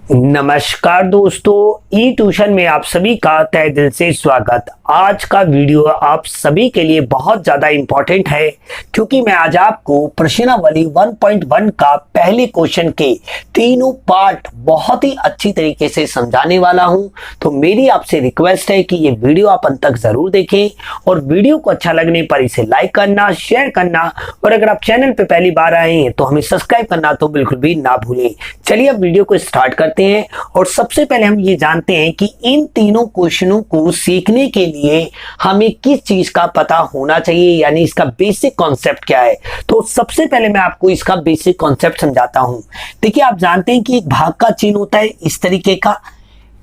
नमस्कार दोस्तों, ई ट्यूशन में आप सभी का तहे दिल से स्वागत। आज का वीडियो आप सभी के लिए बहुत ज़्यादा इम्पोर्टेंट है क्योंकि मैं आज आपको प्रश्नावली 1.1 का पहले क्वेश्चन के तीनों पार्ट बहुत ही अच्छी तरीके से समझाने वाला हूं। तो मेरी आपसे रिक्वेस्ट है कि ये वीडियो आप अंत तक ज़रूर देखें और वीडियो को अच्छा लगने पर इसे लाइक करना, शेयर करना और अगर आप चैनल पर पहली बार आए हैं तो हमें सब्सक्राइब करना तो बिल्कुल भी ना भूलें। चलिए अब वीडियो को स्टार्ट करते हैं और सबसे पहले हम ये जानते हैं कि इन तीनों क्वेश्चनों को सीखने के लिए हमें किस चीज का पता होना चाहिए, यानी इसका बेसिक कॉन्सेप्ट क्या है। तो सबसे पहले मैं आपको इसका बेसिक कॉन्सेप्ट समझाता हूं। देखिए, आप जानते हैं कि एक भाग का चिन्ह होता है इस तरीके का,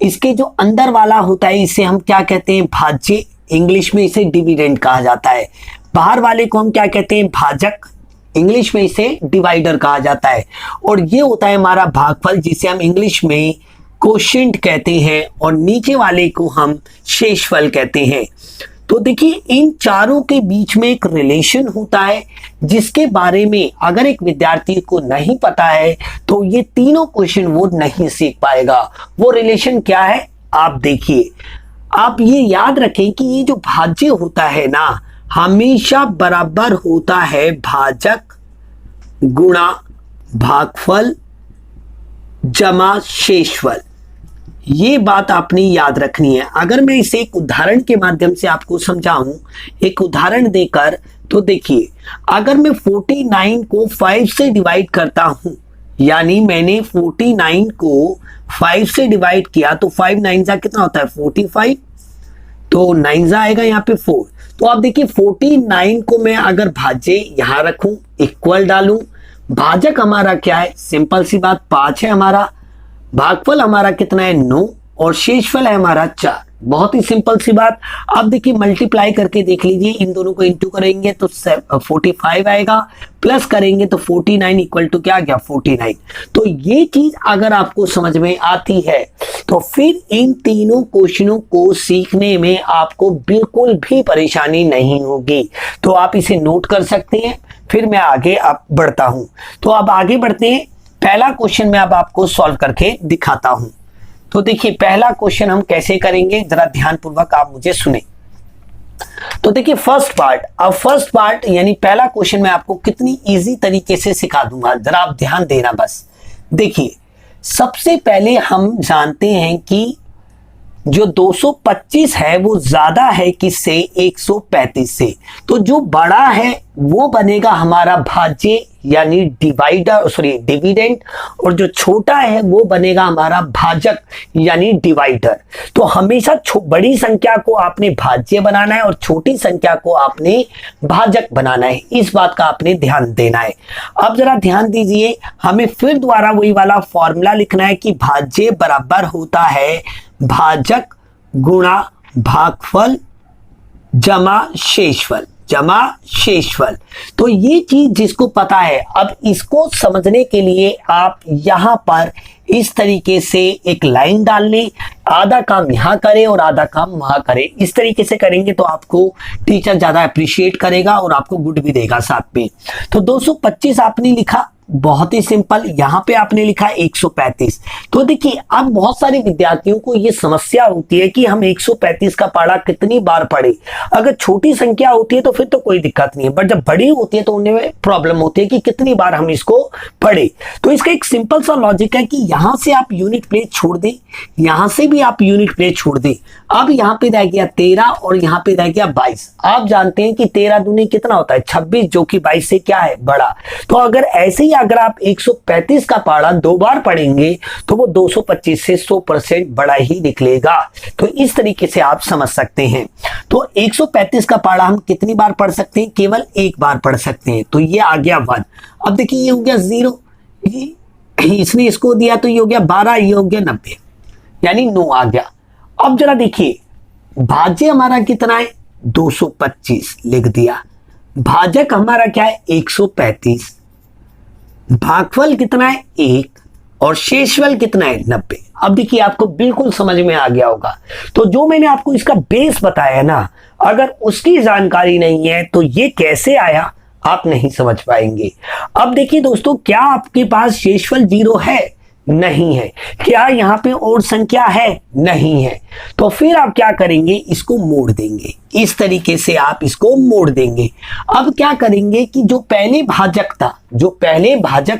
इसके जो अंदर वाला होता है इसे हम क्या कहते हैं, भाज्य। इंग्लिश में इसे डिविडेंड कहा जाता है। बाहर वाले को हम क्या कहते हैं, भाजक। इंग्लिश में इसे डिवाइडर कहा जाता है। और ये होता है हमारा भागफल, जिसे हम इंग्लिश में कोशेंट कहते हैं और नीचे वाले को हम शेषफल कहते हैं। तो देखिए, इन चारों के बीच में एक रिलेशन होता है जिसके बारे में अगर एक विद्यार्थी को नहीं पता है तो ये तीनों क्वेश्चन वो नहीं सीख पाएगा। वो रिलेशन क्या है, आप देखिए। आप ये याद रखें कि ये जो भाज्य होता है ना, हमेशा बराबर होता है भाजक गुणा भागफल जमा शेषफल। ये बात आपने याद रखनी है। अगर मैं इसे एक उदाहरण के माध्यम से आपको समझाऊं, एक उदाहरण देकर, तो देखिए, अगर मैं 49 को 5 से डिवाइड करता हूं, यानी मैंने 49 को 5 से डिवाइड किया तो 5 9 जा कितना होता है 45, तो 9 जा आएगा यहाँ पे 4। तो आप देखिए 49 को मैं अगर भाज्य यहां रखूं, इक्वल डालूं, भाजक हमारा क्या है, सिंपल सी बात 5 है हमारा, भागफल हमारा कितना है 9 और शेषफल है हमारा 4। बहुत ही सिंपल सी बात। अब देखिए मल्टीप्लाई करके देख लीजिए, इन दोनों को इंटू करेंगे तो 45 आएगा, प्लस करेंगे तो 49 इक्वल टू क्या आ गया 49। तो ये चीज अगर आपको समझ में आती है तो फिर इन तीनों क्वेश्चनों को सीखने में आपको बिल्कुल भी परेशानी नहीं होगी। तो आप इसे नोट कर सकते हैं। फिर मैं आगे अब बढ़ता हूं। तो अब आगे बढ़ते हैं। पहला क्वेश्चन मैं अब आपको सॉल्व करके दिखाता हूं। तो देखिए, पहला क्वेश्चन हम कैसे करेंगे, जरा ध्यानपूर्वक आप मुझे सुने। तो देखिए फर्स्ट पार्ट यानी पहला क्वेश्चन मैं आपको कितनी इजी तरीके से सिखा दूंगा, जरा आप ध्यान देना बस। देखिए, सबसे पहले हम जानते हैं कि जो 225 है वो ज्यादा है किससे, 135 से। तो जो बड़ा है वो बनेगा हमारा भाज्य यानी डिविडेंड, और जो छोटा है वो बनेगा हमारा भाजक यानी डिवाइडर। तो हमेशा बड़ी संख्या को आपने भाज्य बनाना है और छोटी संख्या को आपने भाजक बनाना है। इस बात का आपने ध्यान देना है। अब जरा ध्यान दीजिए, हमें फिर दोबारा वही वाला फॉर्मूला लिखना है कि भाज्य बराबर होता है भाजक गुणा भागफल जमा शेषफल। तो ये चीज जिसको पता है, अब इसको समझने के लिए आप यहां पर इस तरीके से एक लाइन डाल लें, आधा काम यहां करें और आधा काम वहां करें। इस तरीके से करेंगे तो आपको टीचर ज्यादा अप्रिशिएट करेगा और आपको गुड भी देगा साथ में। तो 225 आपने लिखा, बहुत ही सिंपल। यहां पे आपने लिखा 135। तो देखिए, अब बहुत सारे विद्यार्थियों को यह समस्या होती है कि हम 135 का पढ़ा कितनी बार पढ़े। अगर छोटी संख्या होती है तो फिर तो कोई दिक्कत नहीं है, बट जब बड़ी होती है तो उन्हें प्रॉब्लम होती है कि कितनी बार हम इसको पढ़े। तो इसका एक सिंपल सा लॉजिक है कि यहां से आप यूनिट प्लेस छोड़ दें, यहां से भी आप यूनिट प्लेस छोड़ दें। अब यहां पे रह गया 13 और यहां पे रह गया 22। आप जानते हैं कि 13 दूनी कितना होता है 26, जो कि 22 से क्या है बड़ा। तो अगर ऐसे ही अगर आप 135 का पढ़ा 2 बार पढ़ेंगे तो वो 225 से 100% बड़ा ही निकलेगा। तो इस तरीके से आप समझ सकते हैं। तो 135 का पढ़ा हम कितनी बार पढ़ सकते हैं, केवल एक बार पढ़ सकते हैं। तो ये आ गया 1। अब देखिए, ये हो गया 0, इसने इसको दिया तो ये हो गया 12, ये हो गया 90, यानी 9 आ गया। अब जरा देखिए, भाज्य हमारा कितना है 225 लिख दिया, भाजक हमारा क्या है 135, भागफल कितना है 1 और शेषफल कितना है 90। अब देखिए, आपको बिल्कुल समझ में आ गया होगा। तो जो मैंने आपको इसका बेस बताया ना, अगर उसकी जानकारी नहीं है तो ये कैसे आया आप नहीं समझ पाएंगे। अब देखिए दोस्तों, क्या आपके पास शेषफल 0 है? नहीं है। क्या यहाँ पे और संख्या है? नहीं है। तो फिर आप क्या करेंगे, इसको मोड़ देंगे, इस तरीके से आप इसको मोड़ देंगे। अब क्या करेंगे कि जो पहले भाजक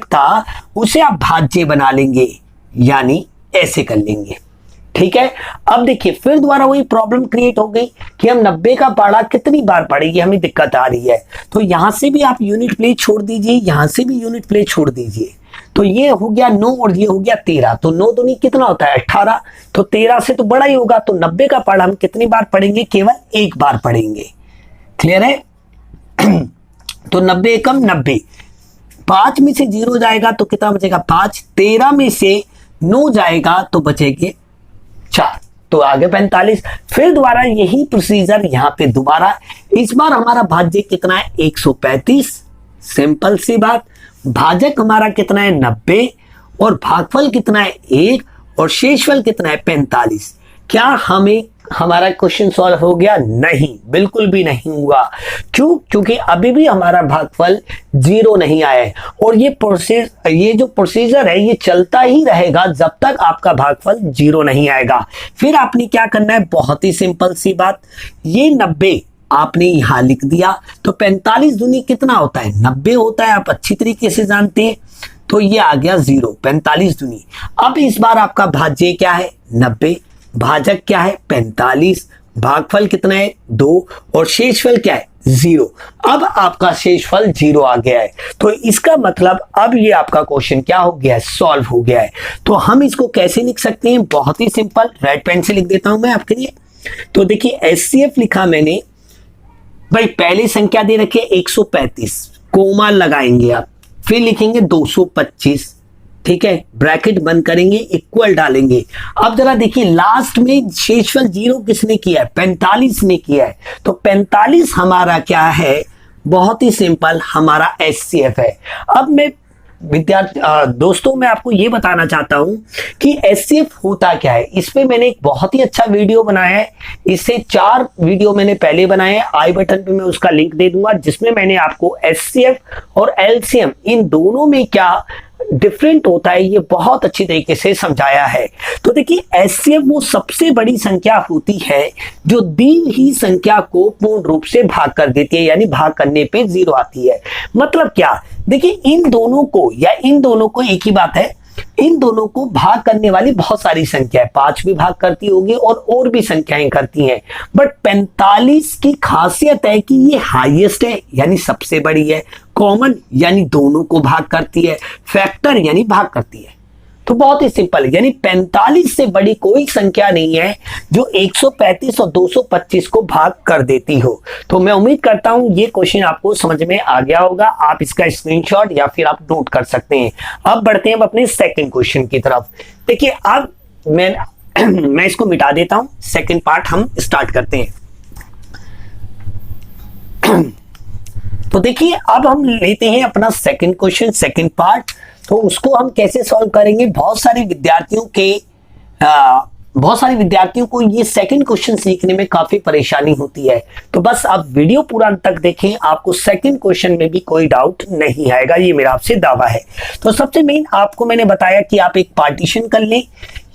था उसे आप भाज्य बना लेंगे, यानी ऐसे कर लेंगे। ठीक है। अब देखिए फिर दोबारा वही प्रॉब्लम क्रिएट हो गई कि हम 90 का पाड़ा कितनी बार पढ़ेंगे, हमें दिक्कत आ रही है। तो यहां से भी आप यूनिट प्लेस छोड़ दीजिए, यहां से भी यूनिट प्लेस छोड़ दीजिए। तो ये हो गया 9 और ये हो गया 13। तो 9 दूनी कितना होता है? 18। तो 13 से तो बड़ा ही होगा। तो 90 का पाड़ा हम कितनी बार पढ़ेंगे? केवल एक बार पढ़ेंगे। क्लियर है? तो 90 एकम 90, 5 में से 0 जाएगा तो कितना बचेगा? 5। 13 में से 9 जाएगा तो बचेंगे 4, तो आगे 45। फिर दोबारा यही प्रोसीजर यहां पे दोबारा। इस बार हमारा भाज्य कितना है? 135। सिंपल सी बात। भाजक हमारा कितना है? 90। और भागफल कितना है? 1। और शेषफल कितना है? 45। क्या हमारा क्वेश्चन सॉल्व हो गया? नहीं, बिल्कुल भी नहीं हुआ। क्यों? क्योंकि अभी भी हमारा भागफल 0 नहीं आया है। और ये जो प्रोसीजर है ये चलता ही रहेगा जब तक आपका भागफल 0 नहीं आएगा। फिर आपने क्या करना है? बहुत ही सिंपल सी बात, ये 90 आपने यहां लिख दिया। तो 45 दूनी कितना होता है? 90 होता है, आप अच्छी तरीके से जानते हैं। तो ये आ गया 0, 45 दूनी। अब इस बार आपका भाज्य क्या है? 90। भाजक क्या है? 45। भागफल कितना है? 2। और शेषफल क्या है? 0। अब आपका शेषफल 0 आ गया है। तो इसका मतलब अब ये आपका क्वेश्चन क्या हो गया है? सॉल्व हो गया है। तो हम इसको कैसे लिख सकते हैं? बहुत ही सिंपल, रेड पेन से लिख देता हूं मैं आपके लिए। तो देखिए एचसीएफ लिखा मैंने, भाई पहली संख्या दे रखी है 135, कोमा लगाएंगे आप, फिर लिखेंगे 225। ठीक है, ब्रैकेट बंद करेंगे, इक्वल डालेंगे। अब जरा देखिए लास्ट में शेषफल 0 किसने किया है? 45 ने किया है। तो 45 हमारा क्या है? बहुत ही सिंपल, हमारा एचसीएफ है। अब मैं दोस्तों मैं आपको ये बताना चाहता हूं कि एचसीएफ होता क्या है। इस पे मैंने एक बहुत ही अच्छा वीडियो बनाया है, इससे 4 वीडियो मैंने पहले बनाए हैं। आई बटन पे मैं उसका लिंक दे दूंगा, जिसमें मैंने आपको एचसीएफ और एलसीएम इन दोनों में क्या डिफरेंट होता है ये बहुत अच्छी तरीके से समझाया है। तो देखिए एचसीएफ वो सबसे बड़ी संख्या होती है जो दी हुई संख्या को पूर्ण रूप से भाग कर देती है, यानी भाग करने पे 0 आती है। मतलब क्या? देखिए इन दोनों को एक ही बात है, इन दोनों को भाग करने वाली बहुत सारी संख्या है, 5 भी भाग करती होगी और भी संख्याएं करती हैं। बट 45 की खासियत है कि ये हाईएस्ट है, यानी सबसे बड़ी है। कॉमन यानी दोनों को भाग करती है। फैक्टर यानी भाग करती है। तो बहुत ही सिंपल है, यानी 45 से बड़ी कोई संख्या नहीं है जो 135 और 225 को भाग कर देती हो। तो मैं उम्मीद करता हूं ये क्वेश्चन आपको समझ में आ गया होगा। आप इसका स्क्रीनशॉट या फिर आप नोट कर सकते हैं। अब बढ़ते हैं अपने सेकंड क्वेश्चन की तरफ। देखिए अब मैं इसको मिटा देता हूं, सेकंड पार्ट हम स्टार्ट करते हैं। तो देखिए अब हम लेते हैं अपना सेकंड क्वेश्चन, सेकंड पार्ट। तो उसको हम कैसे सॉल्व करेंगे? बहुत सारे विद्यार्थियों को ये सेकंड क्वेश्चन सीखने में काफी परेशानी होती है। तो बस आप वीडियो पूरा अंत तक देखें, आपको सेकंड क्वेश्चन में भी कोई डाउट नहीं आएगा, ये मेरा आपसे दावा है। तो सबसे मेन आपको मैंने बताया कि आप एक पार्टीशन कर लें।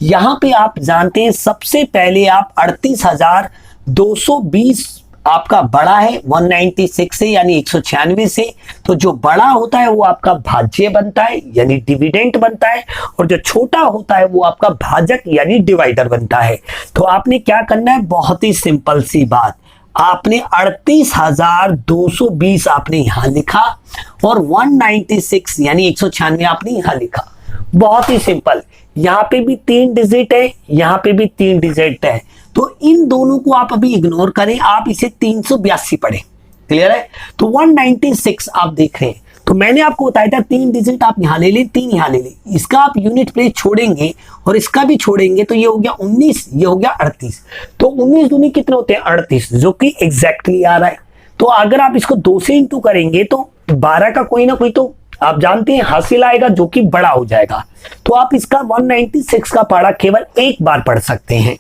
यहां पे आप जानते हैं सबसे पहले आप 38,220 आपका बड़ा है 196 से, यानी 196 से। तो जो बड़ा होता है वो आपका भाज्य बनता है, यानी डिविडेंट बनता है। और जो छोटा होता है वो आपका भाजक यानी डिवाइडर बनता है। तो आपने क्या करना है? बहुत ही सिंपल सी बात, आपने 38,220 आपने यहां लिखा और 196 यानी 196 आपने यहां लिखा। बहुत ही सिंपल, यहां पे भी 3 डिजिट है, यहां पे भी 3 डिजिट है। तो इन दोनों को आप अभी इग्नोर करें, आप इसे 382 पढ़ें। क्लियर है? तो 196 आप देख रहे हैं। तो मैंने आपको बताया था 3 डिजिट आप यहां ले लें, 3 यहां ले लें। इसका आप यूनिट प्लेस छोड़ेंगे और इसका भी छोड़ेंगे तो ये हो गया 19, ये हो गया 38। तो 19 दूनी कितने होते हैं? 38, जो कि एग्जैक्टली आ रहा है। तो अगर आप इसको 2 से इंटू करेंगे तो 12 का कोई ना कोई तो आप जानते हैं हासिल आएगा, जो कि बड़ा हो जाएगा। तो आप इसका 196 का पारा केवल एक बार पढ़ सकते हैं।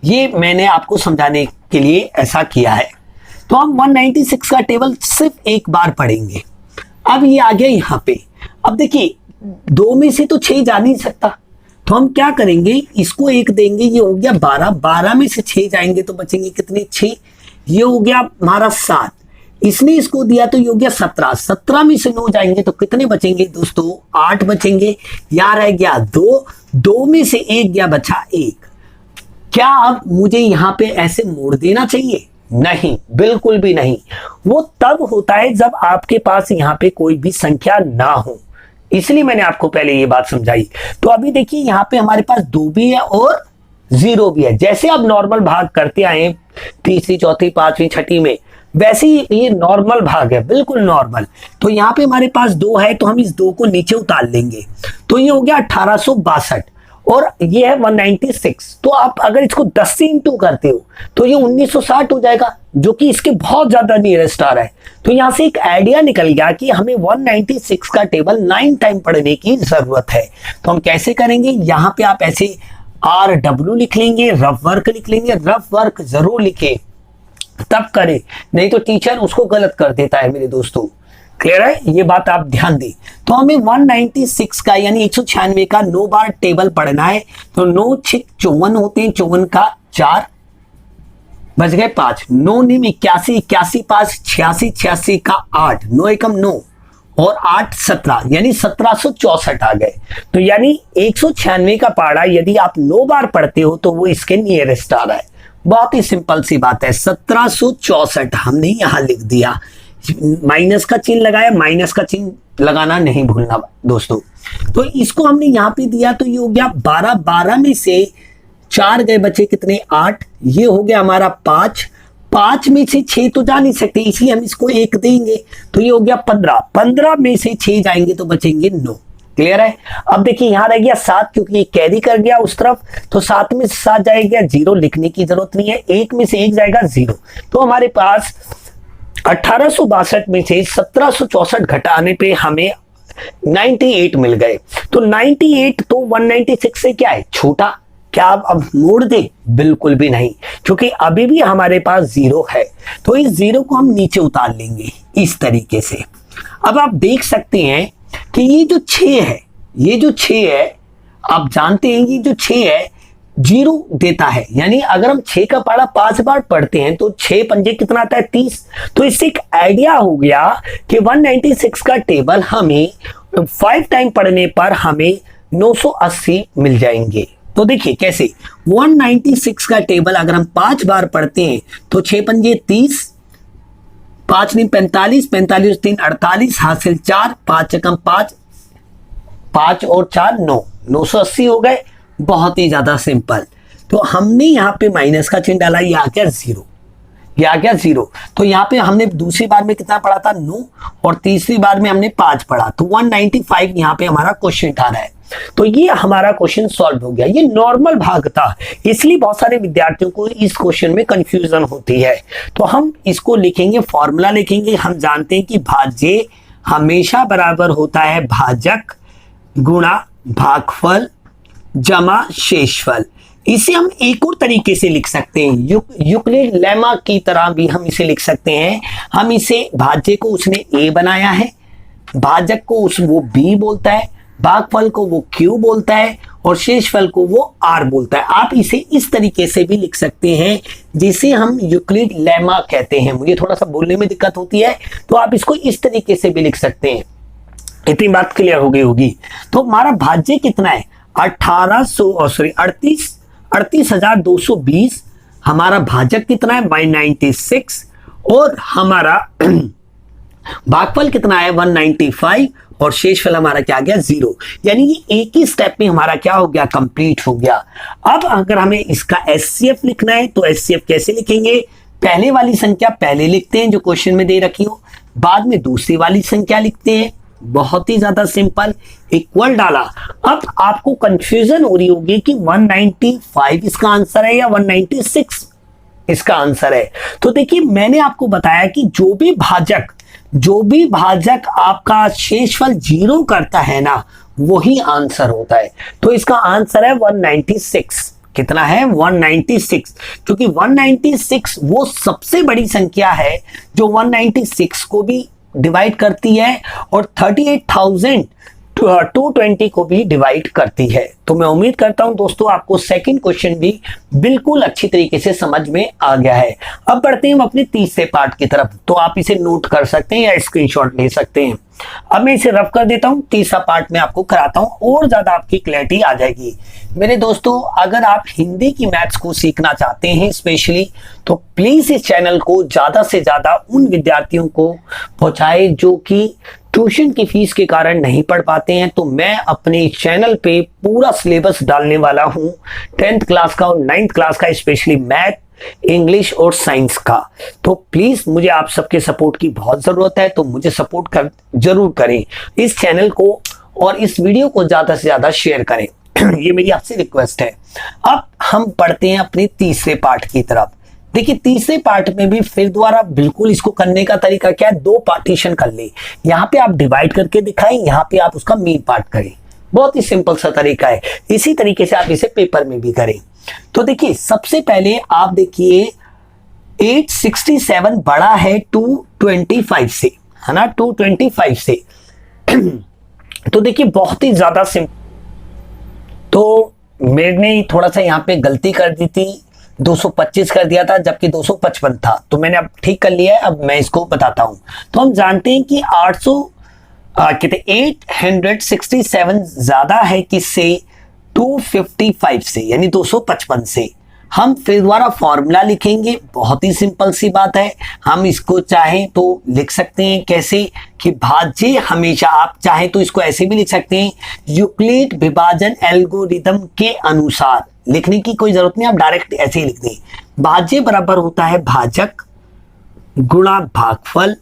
ये मैंने आपको समझाने के लिए ऐसा किया है। तो हम 196 का टेबल सिर्फ एक बार पढ़ेंगे। अब ये आ गया यहां पे। अब देखिए 2 में से तो 6 जा नहीं सकता, तो हम क्या करेंगे, इसको 1 देंगे, ये हो गया 12, 12 में से 6 जाएंगे तो बचेंगे कितने, 6। ये हो गया हमारा 7, इसने इसको दिया तो ये हो गया 17, 17 में से 9 जाएंगे तो कितने बचेंगे दोस्तों, 8 बचेंगे। यहाँ रह गया 2, 2 में से 1 गया, बचा 1। क्या अब मुझे यहाँ पे ऐसे मोड़ देना चाहिए? नहीं, बिल्कुल भी नहीं। वो तब होता है जब आपके पास यहाँ पे कोई भी संख्या ना हो, इसलिए मैंने आपको पहले ये बात समझाई। तो अभी देखिए यहाँ पे हमारे पास 2 भी है और 0 भी है। जैसे आप नॉर्मल भाग करते आए तीसरी, चौथी, पांचवी, छठी में, वैसे ही ये नॉर्मल भाग है, बिल्कुल नॉर्मल। तो यहाँ पे हमारे पास 2 है तो हम इस 2 को नीचे उतार लेंगे, तो ये हो गया 1862 और ये है 196। तो आप अगर इसको 10 से इंटू करते हो तो ये 1960 हो जाएगा, जो कि इसके बहुत ज्यादा नियरेस्ट आ रहा है। तो यहां से एक आइडिया निकल गया कि हमें 196 का टेबल 9 टाइम पढ़ने की जरूरत है। तो हम कैसे करेंगे, यहां पे आप ऐसे RW लिख लेंगे, रफ वर्क लिख लेंगे। रफ वर्क जरूर लिखे, तब करें, नहीं तो टीचर उसको गलत कर देता है मेरे दोस्तों। क्लियर है, ये बात आप ध्यान दें। तो हमें 196 का यानी 196 का 9 बार टेबल पढ़ना है। तो 9 6 54 होते हैं, 54 का 4 बच गए 5, 9 9 81, 81 5 86, 86 का 8, 9 एकम 9 और 8 17, यानी 1764 आ गए। तो यानी 196 का पारा यदि आप 9 बार पढ़ते हो तो वो इसके नियरेस्ट आ रहा है। बहुत ही सिंपल सी बात है, 1764 हमने यहां लिख दिया, माइनस का चिन्ह लगाया, माइनस का चिन्ह लगाना नहीं भूलना दोस्तों। तो इसको हमने यहां पे दिया तो ये हो गया 12, 12 में से 4 गए, बचे कितने, 8। ये हो गया हमारा 5, 5 में से 6 तो जा नहीं सकते, इसलिए हम इसको 1 देंगे, तो ये हो गया 15, 15 में से 6 जाएंगे तो बचेंगे 9। क्लियर है। अब देखिए यहां रह गया 7, क्योंकि ये कैरी कर गया उस तरफ, तो 7 में से 7 जाएगा, 0 लिखने की जरूरत नहीं है, 1 में से 1 जाएगा 0। तो हमारे पास 1862 में से 1764 घटाने पे हमें 98 मिल गए। तो 98 तो 196 से क्या है, छोटा। क्या आप अब मोड़ दे, बिल्कुल भी नहीं, क्योंकि अभी भी हमारे पास 0 है। तो इस 0 को हम नीचे उतार लेंगे इस तरीके से। अब आप देख सकते हैं कि ये जो 6 है, ये जो 6 है, आप जानते हैं कि जो 6 है 0 देता है, यानी अगर हम 6 का पारा 5 बार पढ़ते हैं तो 6 पंजे कितना आता है, 30। तो इससे एक आइडिया हो गया कि 196 का टेबल हमें 5 टाइम पढ़ने पर हमें 980 मिल जाएंगे। तो देखिए कैसे, 196 का टेबल अगर हम 5 बार पढ़ते हैं तो 6 पंजे 30, 5 नहीं 45, 45 3 48, हासिल 4, 5 एकम 5, 5 और 4 9, 980 हो गए। बहुत ही ज्यादा सिंपल। तो हमने यहाँ पे माइनस का चिन्ह डाला, ये आ गया 0, ये आ गया 0। तो यहाँ पे हमने दूसरी बार में कितना पढ़ा था, 9, और तीसरी बार में हमने 5 पढ़ा, तो 195 यहाँ पे हमारा क्वेश्चन आ रहा है। तो ये हमारा क्वेश्चन सॉल्व हो गया। ये नॉर्मल भाग था, इसलिए बहुत सारे विद्यार्थियों को इस क्वेश्चन में कंफ्यूजन होती है। तो हम इसको लिखेंगे, फॉर्मूला लिखेंगे। हम जानते हैं कि भाज्य हमेशा बराबर होता है भाजक गुणा भागफल जमा शेषफल। इसे हम एक और तरीके से लिख सकते हैं, यूक्लिड लेमा की तरह भी हम इसे लिख सकते हैं। हम इसे भाज्य को उसने a बनाया है, भाजक को वो b बोलता है, भागफल को वो q बोलता है और शेषफल को वो r बोलता है। आप इसे इस तरीके से भी लिख सकते हैं जिसे हम यूक्लिड लेमा कहते हैं। मुझे थोड़ा सा बोलने में दिक्कत होती है, तो आप इसको इस तरीके से भी लिख सकते हैं। इतनी बात क्लियर हो गई होगी। तो हमारा भाज्य कितना है, 38,220। हमारा भाजक कितना है 196 और हमारा भागफल कितना है 195 और शेषफल हमारा क्या आ गया 0। यानी ये एक ही स्टेप में हमारा क्या हो गया, कंप्लीट हो गया। अब अगर हमें इसका एचसीएफ लिखना है तो एचसीएफ कैसे लिखेंगे, पहले वाली संख्या पहले लिखते हैं जो क्वेश्चन में दे रखी हो, बाद में दूसरी वाली संख्या लिखते हैं। बहुत ही ज्यादा सिंपल, इक्वल डाला। अब आपको कंफ्यूजन हो रही होगी कि 195 इसका आंसर है या 196 इसका आंसर है। तो देखिए मैंने आपको बताया कि जो भी भाजक आपका शेषफल 0 करता है ना, वही आंसर होता है। तो इसका आंसर है 196। कितना है 196, क्योंकि 196 वो सबसे बड़ी संख्या है जो 196 को भी डिवाइड करती है और 38,220 220 को भी डिवाइड करती है। तो मैं उम्मीद करता हूं दोस्तों आपको सेकंड क्वेश्चन भी बिल्कुल अच्छी तरीके से समझ में आ गया है। अब बढ़ते हैं हम अपने तीसरे पार्ट की तरफ। तो आप इसे नोट कर सकते हैं या स्क्रीनशॉट ले सकते हैं। अब मैं इसे रफ कर देता हूं, तीसरा पार्ट में आपको कराता हूं और ज्यादा आपकी क्लैरिटी आ जाएगी। मेरे दोस्तों, अगर आप हिंदी की मैथ्स को सीखना चाहते हैं स्पेशली, तो प्लीज इस चैनल को ज्यादा से ज्यादा उन विद्यार्थियों को पहुंचाए जो कि ट्यूशन की फीस के कारण नहीं पढ़ पाते हैं। तो मैं अपने चैनल पे पूरा सिलेबस डालने वाला हूं 10th क्लास का और 9th क्लास का, स्पेशली मैथ, इंग्लिश और साइंस का। तो प्लीज मुझे आप सबके सपोर्ट की बहुत जरूरत है, तो मुझे सपोर्ट कर जरूर करें इस चैनल को और इस वीडियो को ज्यादा से ज्यादा शेयर करें। ये मेरी आपसे रिक्वेस्ट है। अब हम पढ़ते हैं अपने तीसरे पार्ट की तरफ। देखिए, तीसरे पार्ट में भी फिर दोबारा बिल्कुल इसको करने का तरीका क्या है, दो पार्टीशन कर ले। यहाँ पे आप डिवाइड करके दिखाएं, यहाँ पे आप उसका मीन पार्ट करें। बहुत ही सिंपल सा तरीका है। इसी तरीके से आप इसे पेपर में भी करें। तो देखिए, सबसे पहले आप देखिए 867 बड़ा है 225 से, है ना, 225 से। तो देखिए बहुत ही ज्यादा सिंपल। तो मैंने थोड़ा सा यहाँ पे गलती कर दी थी, 225 कर दिया था जबकि 255 था। तो मैंने अब ठीक कर लिया है। अब मैं इसको बताता हूं। तो हम जानते हैं कि 867 ज्यादा है किससे, 255 से, यानी 255 से। हम फिर दोबारा फॉर्मूला लिखेंगे। बहुत ही सिंपल सी बात है। हम इसको चाहें तो लिख सकते हैं कैसे कि भाज्य हमेशा, आप चाहें तो इसको ऐसे भी लिख सकते हैं, यूक्लिड विभाजन एल्गोरिदम के अनुसार। लिखने की कोई जरूरत नहीं, आप डायरेक्ट ऐसे ही लिख दें। भाज्य बराबर होता है भाजक गुणा भागफल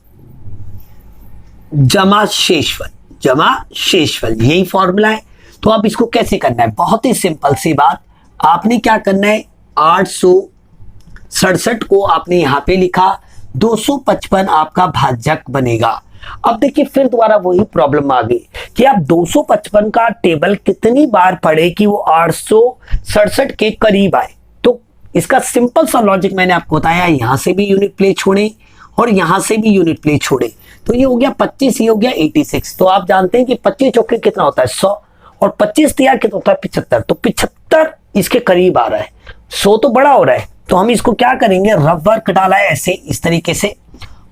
जमा शेषफल, यही फॉर्मूला है। तो अब इसको कैसे करना है, बहुत ही सिंपल सी बात। आपने क्या करना है, 867 को आपने यहां पे लिखा, 255 आपका भाजक बनेगा। अब देखिए फिर दोबारा वही प्रॉब्लम आ गई कि आप 255 का टेबल कितनी बार पढ़े कि वो 867 के करीब आए। तो इसका सिंपल सा लॉजिक मैंने आपको बताया, यहां से भी यूनिट प्लेस छोड़े और यहां से भी यूनिट प्लेस छोड़े। तो ये हो गया 25, ये हो गया 86। तो आप जानते हैं कि 25 चौके कितना होता है, 100, और 25 तिया कितना होता है, 75। तो 75 इसके करीब आ रहा है, 100 तो बड़ा हो रहा है। तो हम इसको क्या करेंगे, रफ वर्क डाला है ऐसे, इस तरीके से,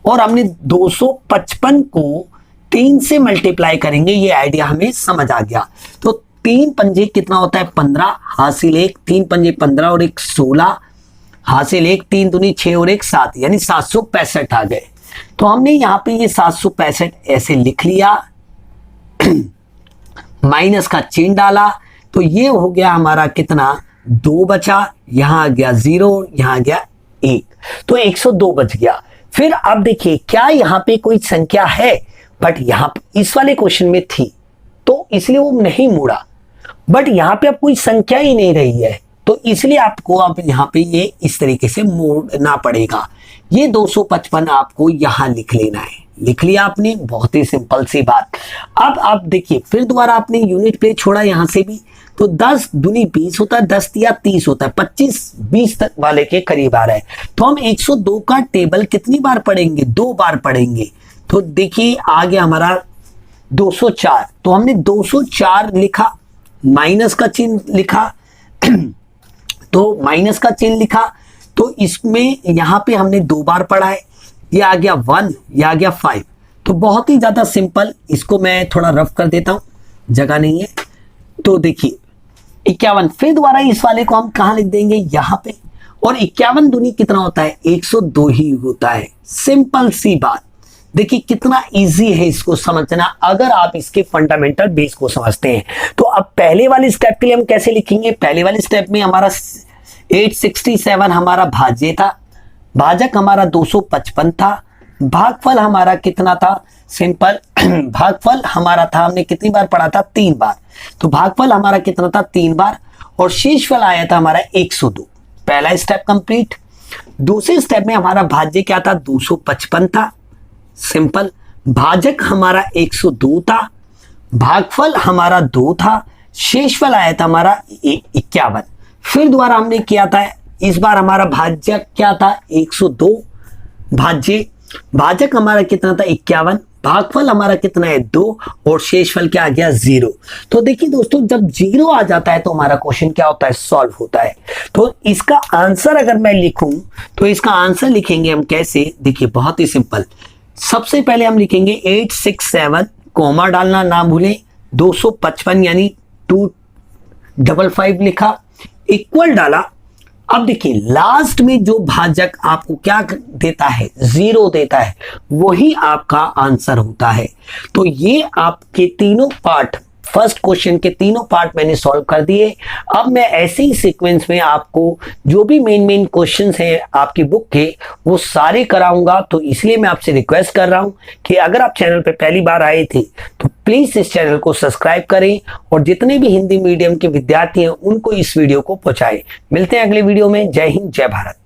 और हमने 255 को 3 से मल्टीप्लाई करेंगे। ये आइडिया हमें समझ आ गया। तो 3 पंजे कितना होता है, 15, हासिल 1, 3 पंजे 15 और 1 16, हासिल 1, 3 दूनी 6 और 1 7, यानी 765 आ गए। तो हमने यहाँ पे ये 765 ऐसे लिख लिया, माइनस का चिन्ह डाला। तो ये हो गया हमारा कितना, 2 बचा, यहां आ गया 0, यहां आ गया 1, तो 102 बच गया। फिर अब देखिए, क्या यहां पे कोई संख्या है, बट यहां इस वाले क्वेश्चन में थी तो इसलिए वो नहीं मुड़ा, बट यहां पे अब कोई संख्या ही नहीं रही है, तो इसलिए आपको अब यहां पे ये इस तरीके से मोड़ना पड़ेगा। ये 255 आपको यहां लिख लेना है। लिख लिया आपने, बहुत ही सिंपल सी बात। अब आप देखिए, फिर दोबारा आपने यूनिट प्लेस छोड़ा यहां से भी, तो 10 दूनी 20 होता है, 10 तिया 30 होता है, 25 20 तक वाले के करीब आ रहा है। तो हम 102 का टेबल कितनी बार पढ़ेंगे, 2 बार पढ़ेंगे। तो देखिए आ गया हमारा 204। तो हमने 204 लिखा, माइनस का चिन्ह लिखा तो माइनस का चिन्ह लिखा, तो इसमें यहां पे हमने 2 बार पढ़ा है। ये आ गया 1, ये आ गया 5। तो बहुत ही ज्यादा सिंपल। इसको मैं थोड़ा रफ कर देता हूं, जगह नहीं है। तो देखिए 51, फिर दोबारा इस वाले को हम कहां लिख देंगे, यहां पे। और 51 दूनी कितना होता है, 102 ही होता है। सिंपल सी बात। देखिए कितना इजी है इसको समझना, अगर आप इसके फंडामेंटल बेस को समझते हैं। तो अब पहले वाले स्टेप के लिए हम कैसे लिखेंगे, पहले वाले स्टेप में हमारा 867 हमारा भाज्य था, भाजक हमारा 255 था, भागफल हमारा कितना था, सिंपल भागफल हमारा था, हमने कितनी बार पढ़ा था, 3 बार। तो भागफल हमारा कितना था, 3 बार, और शेषफल आया था हमारा 102। पहला स्टेप कंप्लीट। दूसरे स्टेप में हमारा भाज्य क्या था, 255 था, सिंपल। भाजक हमारा 102 था, भागफल हमारा 2 था, शेषफल आया था हमारा 51। फिर दोबारा हमने किया था, इस बार हमारा भाजक क्या था, 102, भाज्य भाजक हमारा कितना था, 51, भागफल हमारा कितना है 2 और शेषफल क्या आ गया 0। तो देखिए दोस्तों, जब 0 आ जाता है तो हमारा क्वेश्चन क्या होता है, सॉल्व होता है। तो इसका आंसर अगर मैं लिखूं तो इसका आंसर लिखेंगे हम कैसे, देखिए बहुत ही सिंपल। सबसे पहले हम लिखेंगे 867, कोमा डालना ना भूलें, 255 यानी 255 लिखा, इक्वल डाला। अब देखिए लास्ट में जो भाजक आपको क्या देता है, 0 देता है, वही आपका आंसर होता है। तो ये आपके तीनों पार्ट, फर्स्ट क्वेश्चन के तीनों पार्ट मैंने सॉल्व कर दिए। अब मैं ऐसे ही सीक्वेंस में आपको जो भी मेन क्वेश्चंस हैं आपकी बुक के, वो सारे कराऊंगा। तो इसलिए मैं आपसे रिक्वेस्ट कर रहा हूं कि अगर आप चैनल पे पहली बार आए थे तो प्लीज इस चैनल को सब्सक्राइब करें और जितने भी हिंदी मीडियम के विद्यार्थी हैं उनको इस वीडियो को पहुंचाएं। मिलते हैं अगले वीडियो में। जय हिंद, जय भारत।